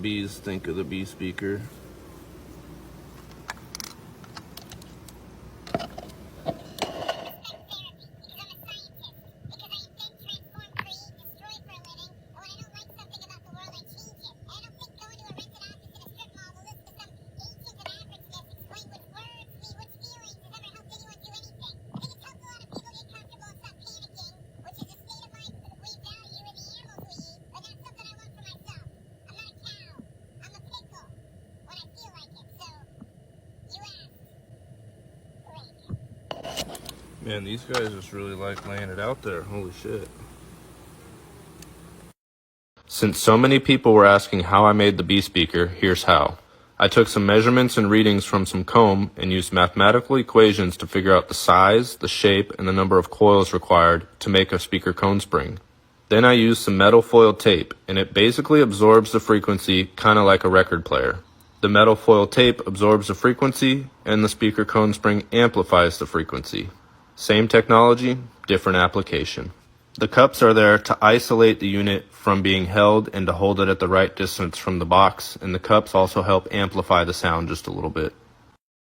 bees think of the bee speaker. Man, these guys just really like laying it out there. Holy shit. Since so many people were asking how I made the bee speaker, here's how. I took some measurements and readings from some comb and used mathematical equations to figure out the size, the shape, and the number of coils required to make a speaker cone spring. Then I used some metal foil tape, and it basically absorbs the frequency kind of like a record player. The metal foil tape absorbs the frequency, and the speaker cone spring amplifies the frequency. Same technology, different application. The cups are there to isolate the unit from being held and to hold it at the right distance from the box, and the cups also help amplify the sound just a little bit.